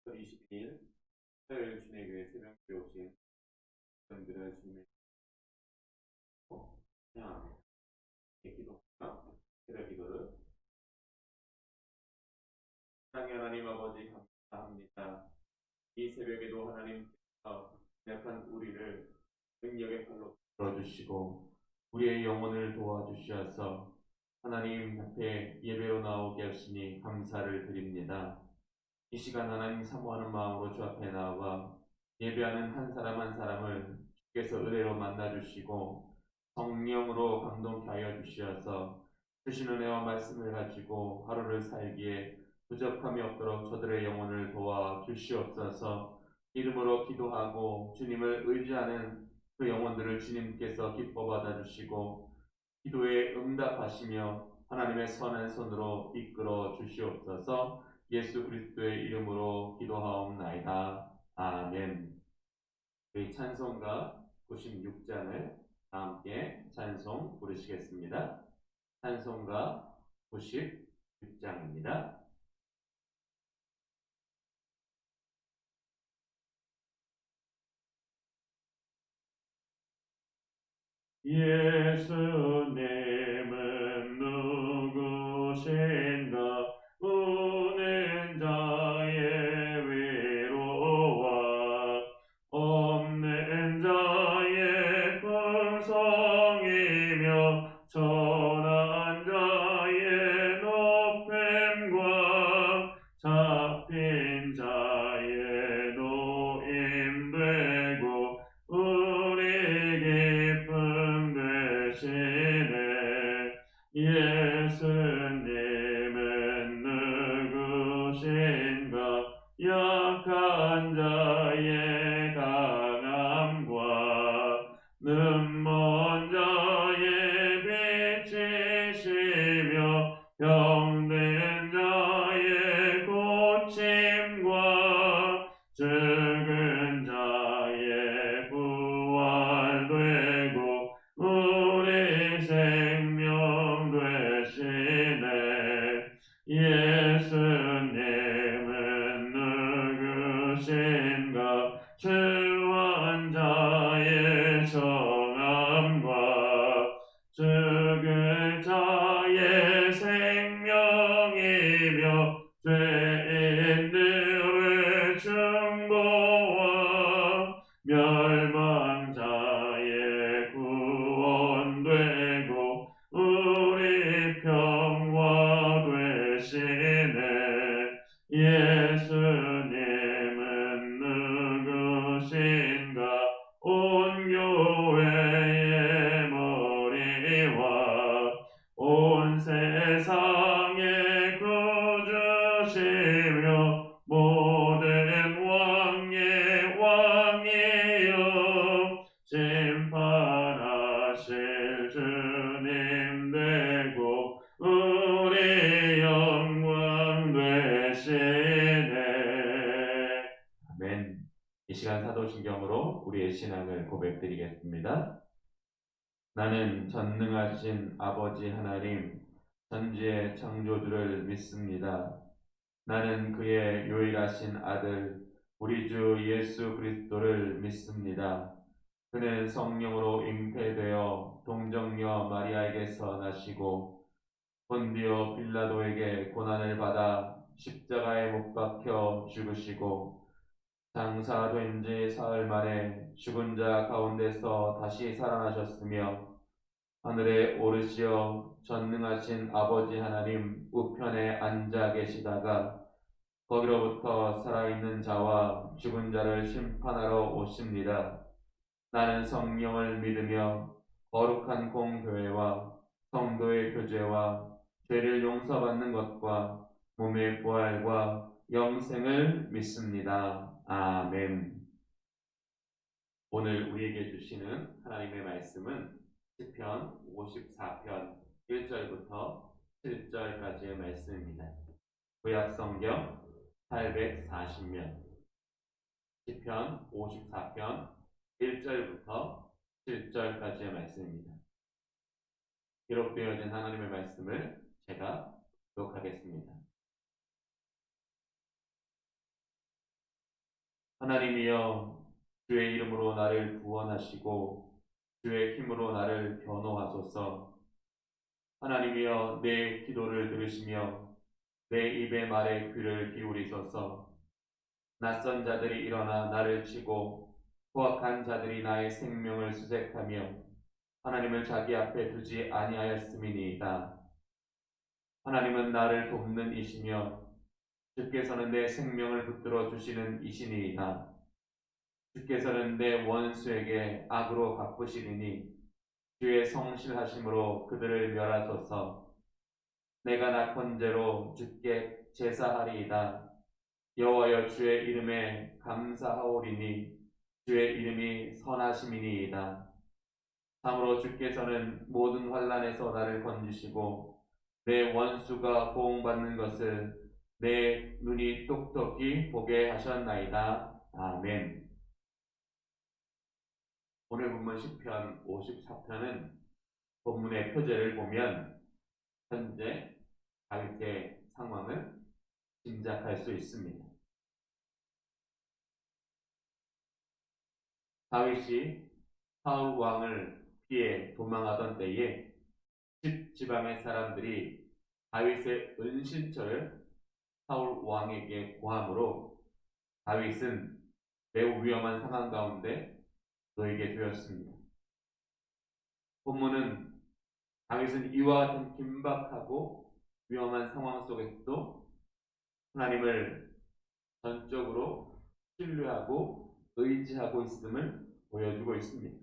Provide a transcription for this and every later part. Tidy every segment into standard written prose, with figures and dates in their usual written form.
22일 토요일 주님의 교회 새벽에 오신 분들을 주님의 찬양하며 기도하며 새벽 기도를 사랑의 하나님 아버지 감사합니다. 이 새벽에도 하나님께서 약한 우리를 능력의 팔로 들어주시고 우리의 영혼을 도와주셔서 하나님 앞에 예배로 나오게 하시니 감사를 드립니다. 이 시간 하나님 사모하는 마음으로 주 앞에 나와 예배하는 한 사람 한 사람을 주께서 은혜로 만나주시고 성령으로 감동케 하여 주시어서 주신 은혜와 말씀을 가지고 하루를 살기에 부족함이 없도록 저들의 영혼을 도와 주시옵소서. 이름으로 기도하고 주님을 의지하는 그 영혼들을 주님께서 기뻐 받아주시고 기도에 응답하시며 하나님의 선한 손으로 이끌어 주시옵소서. 예수 그리스도의 이름으로 기도하옵나이다. 아멘. 우리 찬송가 96장을 다 함께 찬송 부르시겠습니다. 찬송가 96장입니다. 예수님은 누구신가? 우는 자의 위로와 없는 자의 풍성이며 천한 자의 높임과 잡힌 자의 노임되고 우리 기쁨 되시네. 예수님은 누구신가? 약한 자의 강함과 눈먼 자의 빛이시며 병든 자의 고침과 죽은 자의 부활되고 우리 생명 되시네. 예수님은 누구신가? 주한 자의 성함과 죽을 자의 생명이며 죄인들의 중보와 멸망자의 구원되고 우리 평화 되시네. 예수님은 누구신가? 온 교회의 머리와 온 세상의 구주시며 모든 왕의 왕이요 심판하실 주님 되고 우리 영광 되시네. 아멘. 이 시간 사도신경으로 우리의 신앙을 고백드리겠습니다. 나는 전능하신 아버지 하나님, 전지의 창조주를 믿습니다. 나는 그의 유일하신 아들, 우리 주 예수 그리스도를 믿습니다. 그는 성령으로 잉태되어 동정녀 마리아에게서 나시고 본디오 빌라도에게 고난을 받아 십자가에 못 박혀 죽으시고 장사된 지 사흘 만에 죽은 자 가운데서 다시 살아나셨으며 하늘에 오르시어 전능하신 아버지 하나님 우편에 앉아 계시다가 거기로부터 살아있는 자와 죽은 자를 심판하러 오십니다. 나는 성령을 믿으며 거룩한 공교회와 성도의 교제와 죄를 용서받는 것과 몸의 부활과 영생을 믿습니다. 아멘. 오늘 우리에게 주시는 하나님의 말씀은 시편 54편 1절부터 7절까지의 말씀입니다. 구약성경 840면 시편 54편 1절부터 7절까지의 말씀입니다. 기록되어진 하나님의 말씀을 제가 기록하겠습니다. 하나님이여, 주의 이름으로 나를 구원하시고 주의 힘으로 나를 변호하소서. 하나님이여, 내 기도를 들으시며 내 입의 말에 귀를 기울이소서. 낯선 자들이 일어나 나를 치고 포악한 자들이 나의 생명을 수색하며 하나님을 자기 앞에 두지 아니하였음이니이다. 하나님은 나를 돕는 이시며 주께서는 내 생명을 붙들어 주시는 이시니이다. 주께서는 내 원수에게 악으로 갚으시리니 주의 성실하심으로 그들을 멸하소서. 내가 낙헌제로 주께 제사하리이다. 여호와여, 주의 이름에 감사하오리니 주의 이름이 선하심이니이다. 참으로 주께서는 모든 환난에서 나를 건지시고 내 원수가 보응받는 것을 내 눈이 똑똑히 보게 하셨나이다. 아멘. 오늘 본문 시편 54편은 본문의 표제를 보면 현재 다윗의 상황을 짐작할 수 있습니다. 다윗이 사울 왕을 피해 도망하던 때에 지방의 사람들이 다윗의 은신처를 사울 왕에게 고함으로 다윗은 매우 위험한 상황 가운데 놓이게 되었습니다. 본문은 다윗은 이와 같은 긴박하고 위험한 상황 속에서도 하나님을 전적으로 신뢰하고 의지하고 있음을 보여주고 있습니다.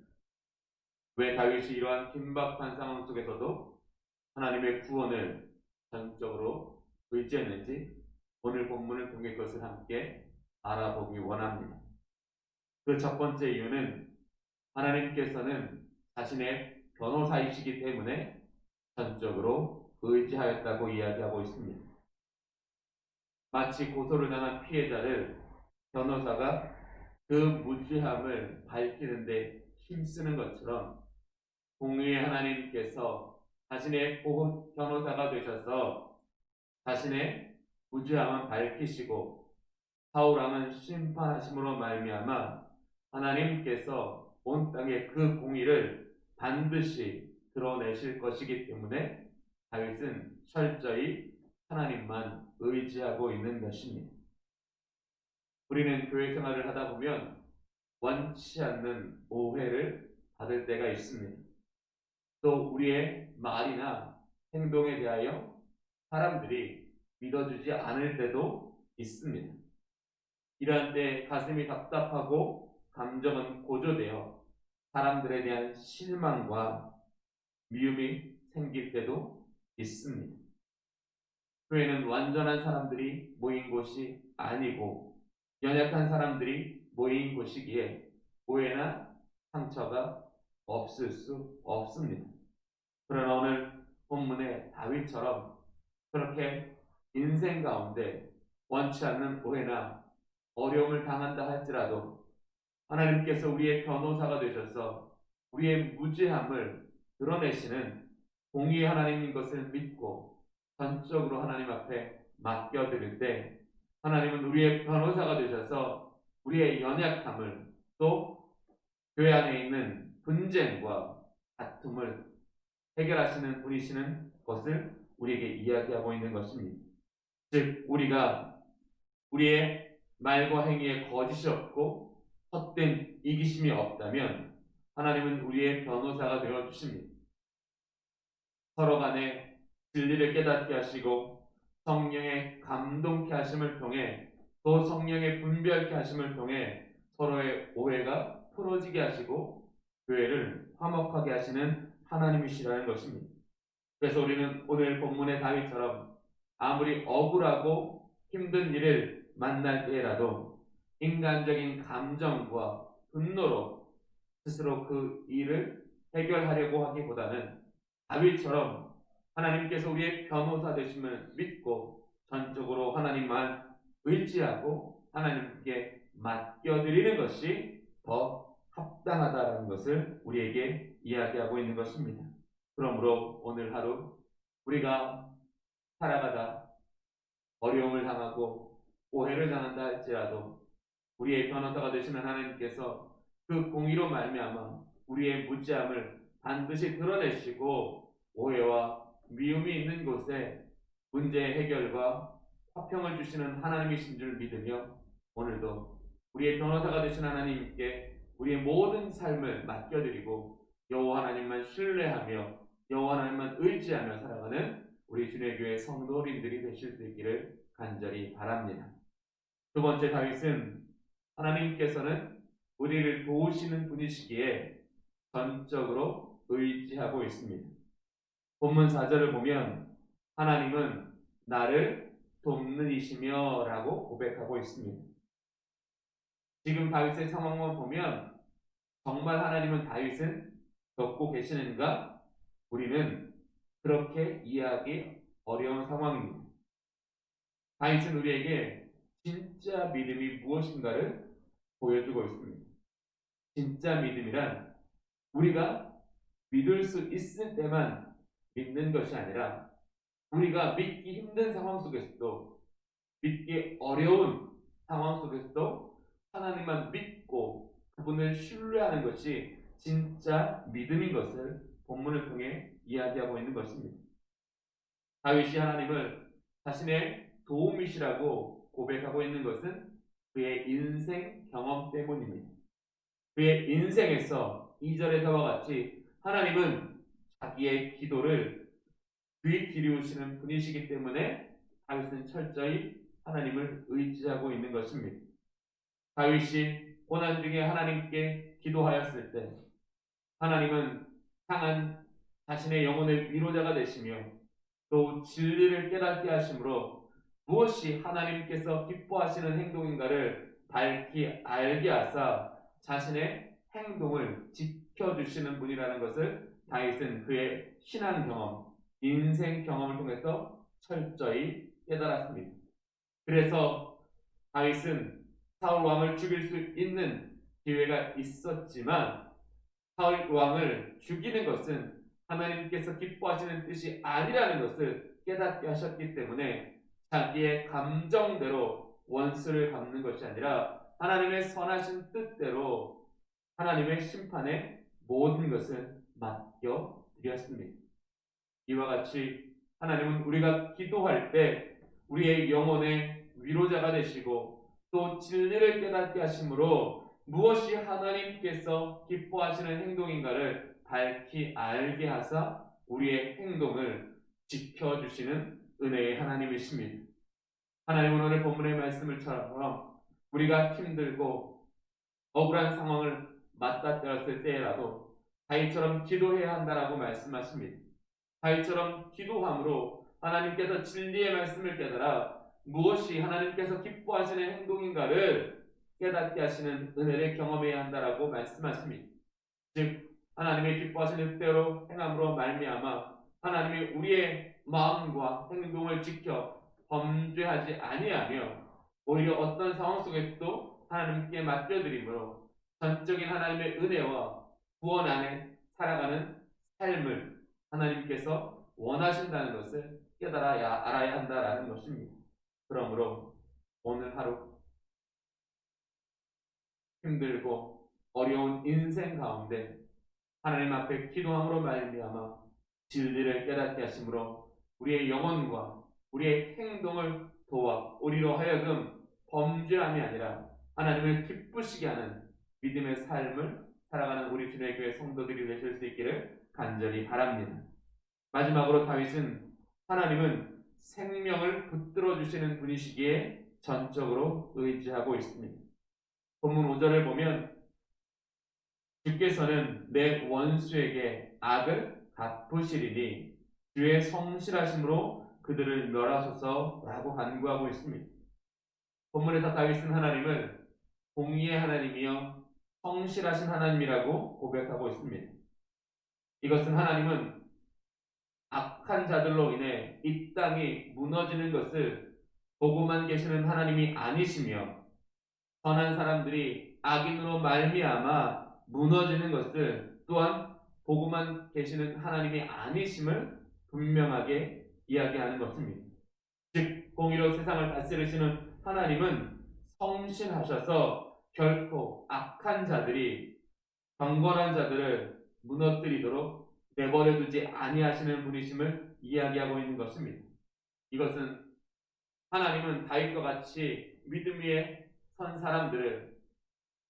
왜 다윗이 이러한 긴박한 상황 속에서도 하나님의 구원을 전적으로 의지했는지 오늘 본문을 통해 그것을 함께 알아보기 원합니다. 그 첫 번째 이유는 하나님께서는 자신의 변호사이시기 때문에 전적으로 의지하였다고 이야기하고 있습니다. 마치 고소를 당한 피해자를 변호사가 그 무죄함을 밝히는데 힘쓰는 것처럼 공의의 하나님께서 자신의 보호 변호사가 되셔서 자신의 무죄함을 밝히시고 사울 왕은 심판하심으로 말미암아 하나님께서 온 땅의 그 공의를 반드시 드러내실 것이기 때문에 다윗은 철저히 하나님만 의지하고 있는 것입니다. 우리는 교회 생활을 하다 보면 원치 않는 오해를 받을 때가 있습니다. 또 우리의 말이나 행동에 대하여 사람들이 믿어주지 않을 때도 있습니다. 이러한 때 가슴이 답답하고 감정은 고조되어 사람들에 대한 실망과 미움이 생길 때도 있습니다. 교회는 완전한 사람들이 모인 곳이 아니고 연약한 사람들이 모인 곳이기에 오해나 상처가 없을 수 없습니다. 그러나 오늘 본문의 다윗처럼 그렇게 인생 가운데 원치 않는 오해나 어려움을 당한다 할지라도 하나님께서 우리의 변호사가 되셔서 우리의 무죄함을 드러내시는 공의의 하나님인 것을 믿고 전적으로 하나님 앞에 맡겨드릴 때 하나님은 우리의 변호사가 되셔서 우리의 연약함을 또 교회 안에 있는 분쟁과 다툼을 해결하시는 분이시는 것을 우리에게 이야기하고 있는 것입니다. 즉 우리가 우리의 말과 행위에 거짓이 없고 헛된 이기심이 없다면 하나님은 우리의 변호사가 되어 주십니다. 서로 간에 진리를 깨닫게 하시고 성령의 감동케 하심을 통해 또 성령의 분별케 하심을 통해 서로의 오해가 풀어지게 하시고 교회를 화목하게 하시는 하나님이시라는 것입니다. 그래서 우리는 오늘 본문의 다윗처럼 아무리 억울하고 힘든 일을 만날 때라도 인간적인 감정과 분노로 스스로 그 일을 해결하려고 하기보다는 다윗처럼 하나님께서 우리의 변호사 되심을 믿고 전적으로 하나님만 의지하고 하나님께 맡겨드리는 것이 더 합당하다는 것을 우리에게 이야기하고 있는 것입니다. 그러므로 오늘 하루 우리가 살아가다 어려움을 당하고 오해를 당한다 할지라도 우리의 변호사가 되시는 하나님께서 그 공의로 말미암아 우리의 무지함을 반드시 드러내시고 오해와 미움이 있는 곳에 문제의 해결과 화평을 주시는 하나님이신 줄 믿으며 오늘도 우리의 변호사가 되신 하나님께 우리의 모든 삶을 맡겨드리고 여호와 하나님만 신뢰하며 여호와 하나님만 의지하며 살아가는 우리 주의 교회 성도님들이 되실 수 있기를 간절히 바랍니다. 두 번째, 다윗은 하나님께서는 우리를 도우시는 분이시기에 전적으로 의지하고 있습니다. 본문 4절을 보면 하나님은 나를 돕는 이시며 라고 고백하고 있습니다. 지금 다윗의 상황만 보면 정말 하나님은 다윗은 돕고 계시는가? 우리는 그렇게 이해하기 어려운 상황입니다. 다윗은 우리에게 진짜 믿음이 무엇인가를 보여주고 있습니다. 진짜 믿음이란 우리가 믿을 수 있을 때만 믿는 것이 아니라 우리가 믿기 힘든 상황 속에서도 믿기 어려운 상황 속에서도 하나님만 믿고 그분을 신뢰하는 것이 진짜 믿음인 것을 본문을 통해 이야기하고 있는 것입니다. 다윗이 하나님을 자신의 도움이시라고 고백하고 있는 것은 그의 인생 경험 때문입니다. 그의 인생에서 2절에서와 같이 하나님은 자기의 기도를 귀 기울이시는 분이시기 때문에 다윗은 철저히 하나님을 의지하고 있는 것입니다. 다윗이 고난 중에 하나님께 기도하였을 때 하나님은 향한 자신의 영혼의 위로자가 되시며 또 진리를 깨닫게 하심으로 무엇이 하나님께서 기뻐하시는 행동인가를 밝히 알게 하사 자신의 행동을 지켜주시는 분이라는 것을 다윗은 그의 신앙 경험, 인생 경험을 통해서 철저히 깨달았습니다. 그래서 다윗은 사울 왕을 죽일 수 있는 기회가 있었지만 사울 왕을 죽이는 것은 하나님께서 기뻐하시는 뜻이 아니라는 것을 깨닫게 하셨기 때문에 자기의 감정대로 원수를 갚는 것이 아니라 하나님의 선하신 뜻대로 하나님의 심판에 모든 것을 맡겨드렸습니다. 이와 같이 하나님은 우리가 기도할 때 우리의 영혼의 위로자가 되시고 또 진리를 깨닫게 하심으로 무엇이 하나님께서 기뻐하시는 행동인가를 밝히 알게 하사 우리의 행동을 지켜주시는 은혜의 하나님이십니다. 하나님은 오늘 본문의 말씀을처럼 우리가 힘들고 억울한 상황을 맞닥뜨렸을 때라도 다윗처럼 기도해야 한다라고 말씀하십니다. 다윗처럼 기도함으로 하나님께서 진리의 말씀을 깨달아 무엇이 하나님께서 기뻐하시는 행동인가를 깨닫게 하시는 은혜를 경험해야 한다라고 말씀하십니다. 즉 하나님의 기뻐하시는 뜻대로 행함으로 말미암아 하나님이 우리의 마음과 행동을 지켜 범죄하지 아니하며 오히려 어떤 상황 속에서도 하나님께 맡겨드림으로 전적인 하나님의 은혜와 구원 안에 살아가는 삶을 하나님께서 원하신다는 것을 깨달아야 알아야 한다라는 것입니다. 그러므로 오늘 하루 힘들고 어려운 인생 가운데 하나님 앞에 기도함으로 말미암아 진리를 깨닫게 하심으로 우리의 영혼과 우리의 행동을 도와 우리로 하여금 범죄함이 아니라 하나님을 기쁘시게 하는 믿음의 삶을 살아가는 우리 주의 교회 성도들이 되실 수 있기를 간절히 바랍니다. 마지막으로 다윗은 하나님은 생명을 붙들어 주시는 분이시기에 전적으로 의지하고 있습니다. 본문 5절을 보면 주께서는 내 원수에게 악을 갚으시리니 주의 성실하심으로 그들을 멸하소서라고 간구하고 있습니다. 본문에서 다윗은 하나님을 공의의 하나님이여 성실하신 하나님이라고 고백하고 있습니다. 이것은 하나님은 악한 자들로 인해 이 땅이 무너지는 것을 보고만 계시는 하나님이 아니시며 선한 사람들이 악인으로 말미암아 무너지는 것을 또한 보고만 계시는 하나님이 아니심을 분명하게 이야기하는 것입니다. 즉 공의로 세상을 다스리시는 하나님은 성실하셔서 결코 악한 자들이 경건한 자들을 무너뜨리도록 내버려 두지 아니하시는 분이심을 이야기하고 있는 것입니다. 이것은 하나님은 다윗과 같이 믿음 위에 선 사람들을,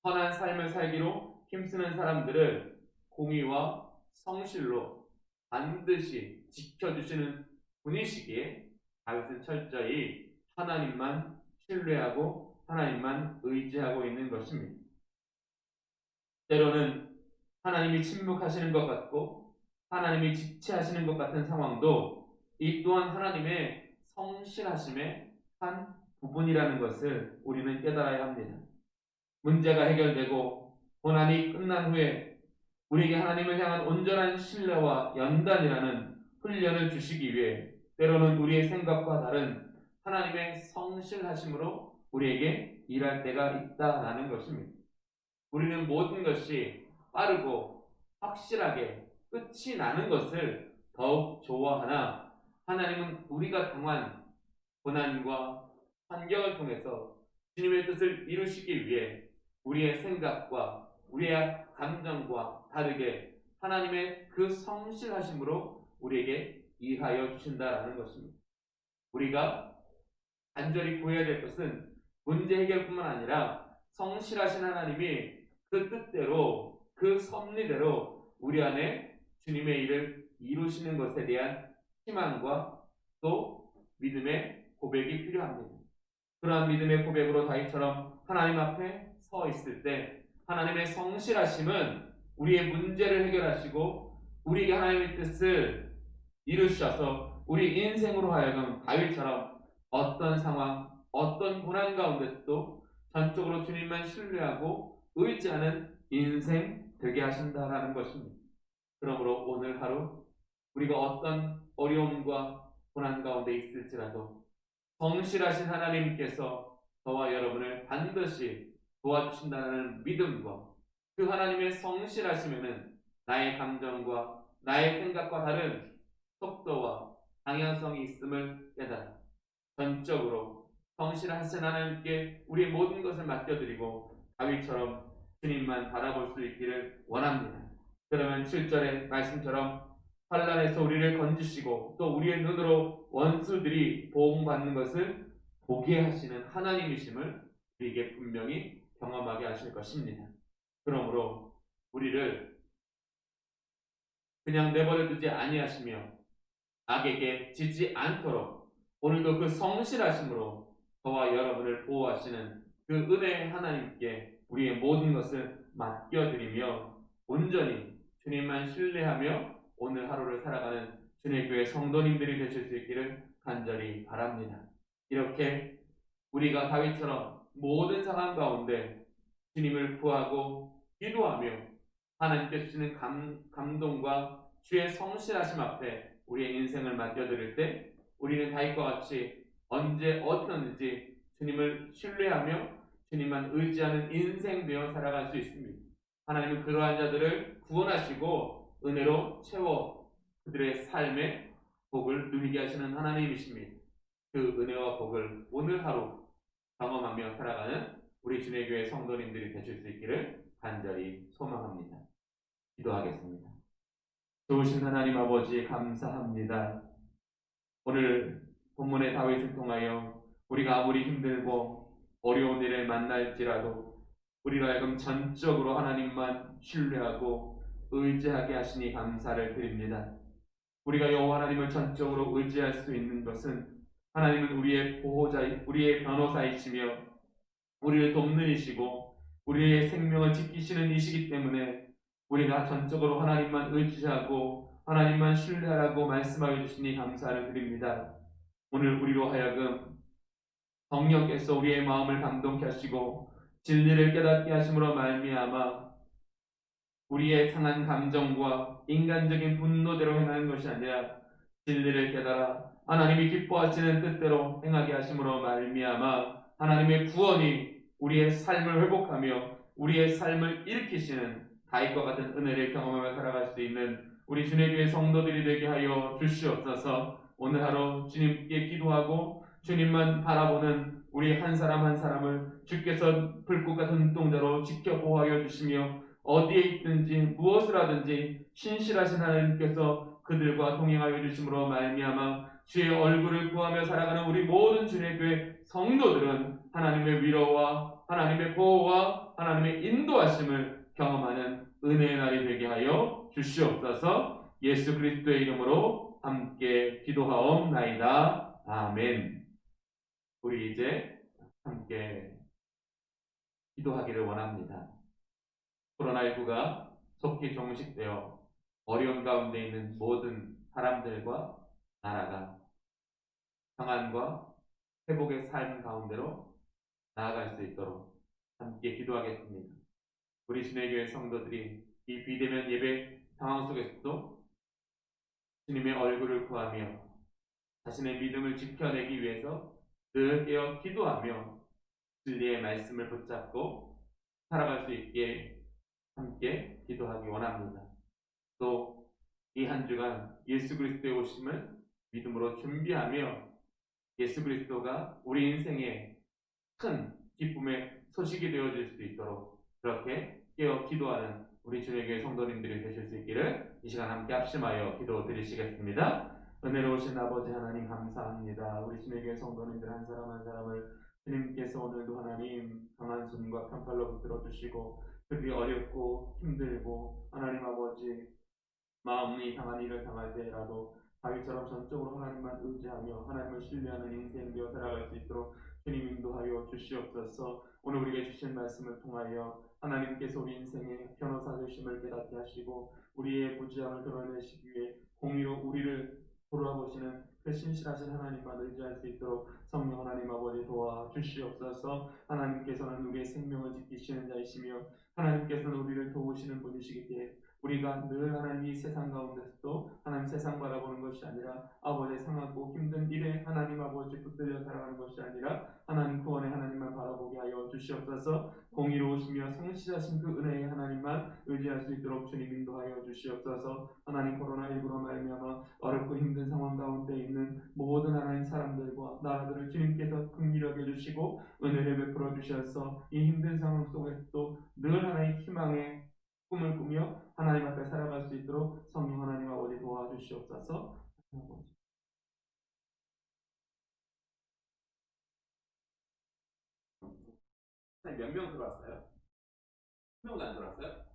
선한 삶을 살기로 힘쓰는 사람들을 공의와 성실로 반드시 지켜주시는 분이시기에 다윗은 철저히 하나님만 신뢰하고 하나님만 의지하고 있는 것입니다. 때로는 하나님이 침묵하시는 것 같고 하나님이 지체하시는 것 같은 상황도 이 또한 하나님의 성실하심의 한 부분이라는 것을 우리는 깨달아야 합니다. 문제가 해결되고 고난이 끝난 후에 우리에게 하나님을 향한 온전한 신뢰와 연단이라는 훈련을 주시기 위해 때로는 우리의 생각과 다른 하나님의 성실하심으로 우리에게 일할 때가 있다라는 것입니다. 우리는 모든 것이 빠르고 확실하게 끝이 나는 것을 더욱 좋아하나 하나님은 우리가 당한 고난과 환경을 통해서 주님의 뜻을 이루시기 위해 우리의 생각과 우리의 감정과 다르게 하나님의 그 성실하심으로 우리에게 일하여 주신다라는 것입니다. 우리가 간절히 구해야 될 것은 문제 해결뿐만 아니라 성실하신 하나님이 그 뜻대로 그 섭리대로 우리 안에 주님의 일을 이루시는 것에 대한 희망과 또 믿음의 고백이 필요합니다. 그러한 믿음의 고백으로 다윗처럼 하나님 앞에 서 있을 때 하나님의 성실하심은 우리의 문제를 해결하시고 우리에게 하나님의 뜻을 이루셔서 우리 인생으로 하여금 다윗처럼 어떤 상황, 어떤 고난 가운데도 전적으로 주님만 신뢰하고 의지하는 인생 되게 하신다라는 것입니다. 그러므로 오늘 하루 우리가 어떤 어려움과 고난 가운데 있을지라도 성실하신 하나님께서 저와 여러분을 반드시 도와주신다는 믿음과 그 하나님의 성실하심에는 나의 감정과 나의 생각과 다른 속도와 방향성이 있음을 깨달아 전적으로 성실하신 하나님께 우리의 모든 것을 맡겨드리고 다윗처럼 주님만 바라볼 수 있기를 원합니다. 그러면 7절의 말씀처럼 환난에서 우리를 건지시고 또 우리의 눈으로 원수들이 보응받는 것을 보게 하시는 하나님이심을 우리에게 분명히 경험하게 하실 것입니다. 그러므로 우리를 그냥 내버려 두지 아니하시며 악에게 지지 않도록 오늘도 그 성실하심으로 저와 여러분을 보호하시는 그 은혜의 하나님께 우리의 모든 것을 맡겨드리며 온전히 주님만 신뢰하며 오늘 하루를 살아가는 주님의 교회 성도님들이 되실 수 있기를 간절히 바랍니다. 이렇게 우리가 다윗처럼 모든 상황 가운데 주님을 구하고 기도하며 하나님께 주시는 감동과 주의 성실하심 앞에 우리의 인생을 맡겨드릴 때 우리는 다윗과 같이 언제 어디든지 주님을 신뢰하며 주님만 의지하는 인생 되어 살아갈 수 있습니다. 하나님은 그러한 자들을 구원하시고 은혜로 채워 그들의 삶에 복을 누리게 하시는 하나님이십니다. 그 은혜와 복을 오늘 하루 경험하며 살아가는 우리 주의 교회 성도님들이 되실 수 있기를 간절히 소망합니다. 기도하겠습니다. 좋으신 하나님 아버지 감사합니다. 오늘 본문의 다윗을 통하여 우리가 아무리 힘들고 어려운 일을 만날지라도 우리로 하여금 전적으로 하나님만 신뢰하고 의지하게 하시니 감사를 드립니다. 우리가 여호와 하나님을 전적으로 의지할 수 있는 것은 하나님은 우리의 보호자, 우리의 변호사이시며 우리를 돕는 이시고 우리의 생명을 지키시는 이시기 때문에 우리가 전적으로 하나님만 의지하고 하나님만 신뢰하라고 말씀하여 주시니 감사를 드립니다. 오늘 우리로 하여금 성령께서 우리의 마음을 감동케 하시고 진리를 깨닫게 하심으로 말미암아 우리의 상한 감정과 인간적인 분노대로 행하는 것이 아니라 진리를 깨달아 하나님이 기뻐하시는 뜻대로 행하게 하심으로 말미암아 하나님의 구원이 우리의 삶을 회복하며 우리의 삶을 일으키시는 다윗과 같은 은혜를 경험하며 살아갈 수 있는 우리 주님의 교회 성도들이 되게 하여 주시옵소서. 오늘 하루 주님께 기도하고 주님만 바라보는 우리 한 사람 한 사람을 주께서 불꽃 같은 눈동자로 지켜 보호하여 주시며 어디에 있든지 무엇을 하든지 신실하신 하나님께서 그들과 동행하여 주심으로 말미암아 주의 얼굴을 구하며 살아가는 우리 모든 주의 교회 성도들은 하나님의 위로와 하나님의 보호와 하나님의 인도하심을 경험하는 은혜의 날이 되게 하여 주시옵소서. 예수 그리스도의 이름으로 함께 기도하옵나이다. 아멘. 우리 이제 함께 기도하기를 원합니다. 코로나19가 속히 종식되어 어려운 가운데 있는 모든 사람들과 나라가 평안과 회복의 삶 가운데로 나아갈 수 있도록 함께 기도하겠습니다. 우리 주의 교회 성도들이 이 비대면 예배 상황 속에서도 주님의 얼굴을 구하며 자신의 믿음을 지켜내기 위해서 늘 깨어 기도하며 진리의 말씀을 붙잡고 살아갈 수 있게 함께 기도하기 원합니다. 또 이 한 주간 예수 그리스도의 오심을 믿음으로 준비하며 예수 그리스도가 우리 인생의 큰 기쁨의 소식이 되어질 수 있도록 그렇게 깨어 기도하는 우리 주의 교회 성도님들이 되실 수 있기를 이 시간 함께 합심하여 기도 드리시겠습니다. 은혜로우신 아버지 하나님 감사합니다. 우리 주의 교회 성도님들 한 사람 한 사람을 주님께서 오늘도 하나님 강한 손과 편팔로 붙들어 주시고 그들이 어렵고 힘들고 하나님 아버지 마음이 상한 일을 당할 때라도 다윗처럼 전적으로 하나님만 의지하며 하나님을 신뢰하는 인생 되어 살아갈 수 있도록 주님 인도하여 주시옵소서. 오늘 우리에게 주신 말씀을 통하여 하나님께서 우리 인생의 변호사 되심을 깨닫게 하시고 우리의 무지함을 드러내시기 위해 공의로 우리를 돌아보시는 그 신실하신 하나님만 의지할 수 있도록 성령 하나님 아버지 도와 주시옵소서. 하나님께서는 우리의 생명을 지키시는 자이시며 하나님께서는 우리를 도우시는 분이시기 때문에 우리가 늘 하나님 이 세상 가운데서도 하나님 세상 바라보는 것이 아니라 아버지의 상하고 힘든 일에 하나님 아버지 붙들려 살아가는 것이 아니라 하나님 구원의 하나님만 바라보게 하여 주시옵소서. 공의로우시며 성실하신 그 은혜의 하나님만 의지할 수 있도록 주님 인도하여 주시옵소서. 하나님 코로나19로 말미암아 어렵고 힘든 상황 가운데 있는 모든 하나님 사람들과 나라들을 주님께서 긍휼하게 해주시고 은혜를 베풀어 주셔서 이 힘든 상황 속에서도 늘 하나님 희망의 꿈을 꾸며 하나님 앞에 살아갈 수 있도록 성령 하나님 아버지 도와주시옵소서. 몇 명 들어왔어요? 한 명도 안 들어왔어요?